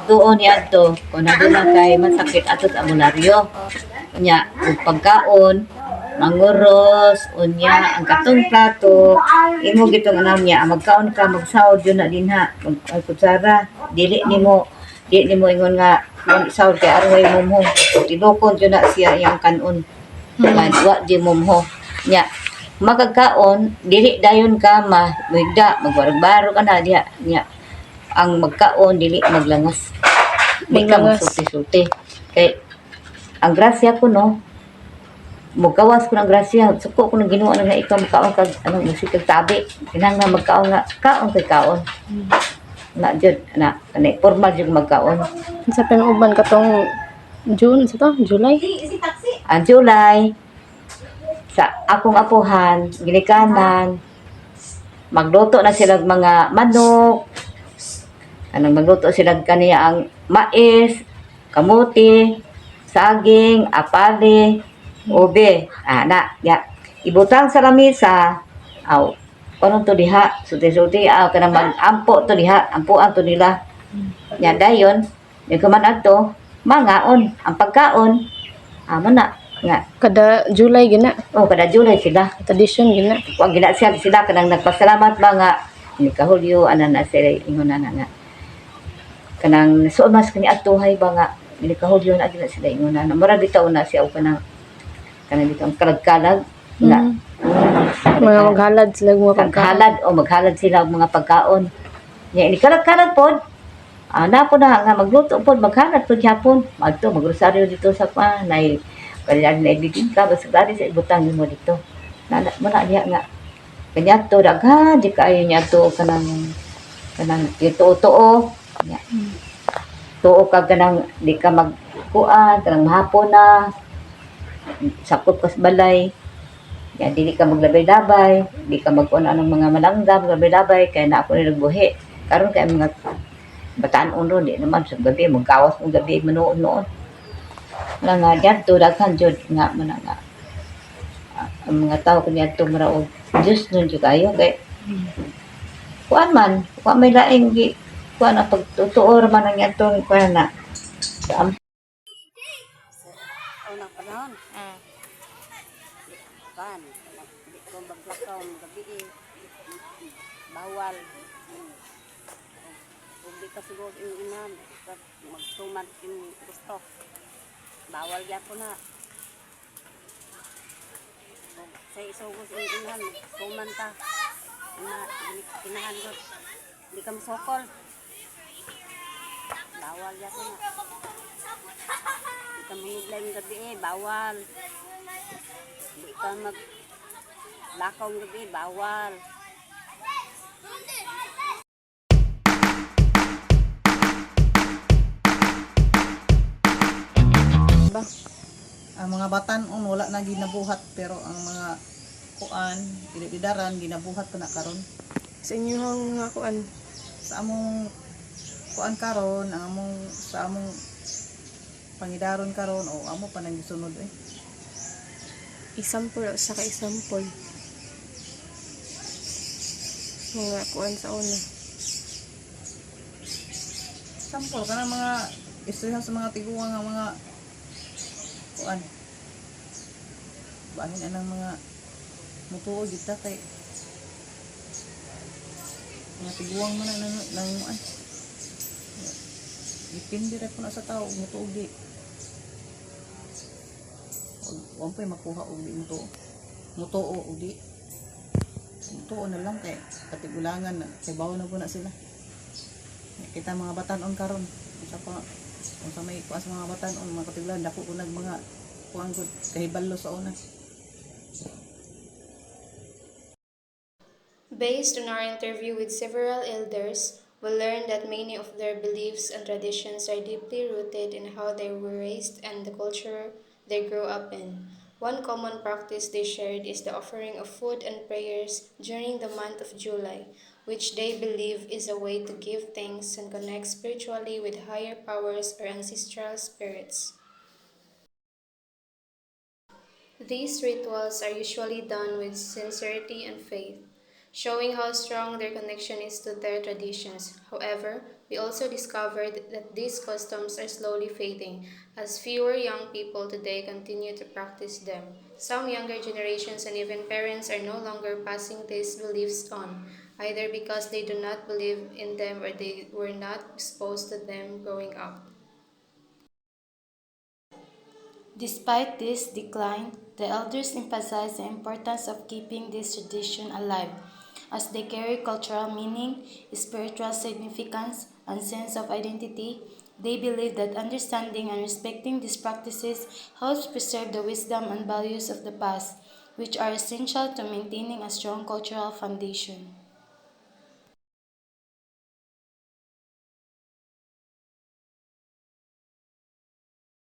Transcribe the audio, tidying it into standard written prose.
tuon niya to kung nadula kay masakit ato sa albularyo. Unya, ug pagkaon, manguros, unya, ang katong plato, imo gitong anam niya, magkaon ka, magsahod yun na dinha, magkutsara, dili nimo ingon nga, kung isahod kay aroy mumho, tidukon yun na siya iyang kanon, wa di mumho. Nya, magkakaon, dili dayon ka, mahigda, magbarog-barog ka na, diha, nya, ang magkaon, dili maglangas. Di ka magsulti-sulti. Kay, ang grasya ko, no, magkawas ko ng grasya, suko ko ng ginawa na nga ikaw magkaon kag anong musikag tabi. Kinahanglan magkaon nga, kaon kay kaon. Na jud na kanay formal jud magkaon. Sa uban katong June, sa to, July. Ang July sa akong apuhan, ginikanan, magluto na sila mga manok, anong magluto sila kaniya ang mais, kamuti, saging, apali, ube, na, ya. Ibutang sa lamisa, aw, anong to diha, suti-suti, kanang mag-ampo to diha, ampuan to nila. Ya, dayon, yung kuman ato, mangaon, ang pagkaon, na, nga. Kada July gina, Kada July sila. tradition gina. Wag gina sila kanang nagpasalamat ba nga ni kahulyo ana na sila ingon na nga. Kanang suod mas kani atuhay ba nga ni kahulyo na gina sila ingon na. Mura bitaw na siya o kanang dito ang kalag-kalag nga. Mga maghalad sila mga pagkaon. Maghalad sila og mga pagkaon. Nya ni kalag-kalag pod. Na po na nga magluto pod maghalad pod gyapon. Magto magrosaryo dito sa nay kaya na ibigin ka, basta dali sa ibutang mo dito. Muna niya nga. Kanya to, daghan, di kaayo niya to, kanang ito-too. Tuo ka kanang, di ka magkuan, kanang mahapon na, sakot ka sa balay. Yan, di ka maglabay-labay, di ka magkuan anong mga malanggam, maglabay-labay, kaya na ako nilagbuhi. Karon kaya mga bataan uno, di naman sa gabi, magkawas ng gabi, manoon-noon. Nga dyan to daghan jud nga man nga ang mga tao kanya to maraog Diyos nun jud kayo kay kuan man may laing gi kuan ang pagtutuor man ang atong kuan na unang panahon kan di ko maglakaw gabi bawal kung di ka siguro inuman magtuman in gusto bawal yapon na sa isugos inuman tuman ta inahan ko di ka masokol bawal yapon na di ka mangiglay ng gabi bawal di ka maglakaw ng gabi bawal. Ang mga batan-on wala na ginabuhat pero ang mga kuan dili-bidaran ginabuhat pa na karon Sa inyong mga kuan. sa among kuan karon ang sa among pangidaron karon o amo pa nang gisunod Example sa ka-example. Mga kuan sa una. sample kana mga istorya sa mga tiguang nga mga kuan bahin anang mga mutuo kita kay mga tiguang man nang dipindi ra po na sa tao mutuo di wag pa makuha og di mutuo og di mutuo na lang kay katigulangan na kay bawo na po na sila kita mga batan-on karon sa pa kung sa may kuan sa mga batan-on mga katigulangan dako ko nag mga kuan ko kahibalo sa una. Based on our interview with several elders, we learned that many of their beliefs and traditions are deeply rooted in how they were raised and the culture they grew up in. One common practice they shared is the offering of food and prayers during the month of July, which they believe is a way to give thanks and connect spiritually with higher powers or ancestral spirits. These rituals are usually done with sincerity and faith, showing how strong their connection is to their traditions. However, we also discovered that these customs are slowly fading as fewer young people today continue to practice them. Some younger generations and even parents are no longer passing these beliefs on, either because they do not believe in them or they were not exposed to them growing up. Despite this decline, the elders emphasize the importance of keeping this tradition alive, as they carry cultural meaning, spiritual significance, and sense of identity. They believe that understanding and respecting these practices helps preserve the wisdom and values of the past, which are essential to maintaining a strong cultural foundation.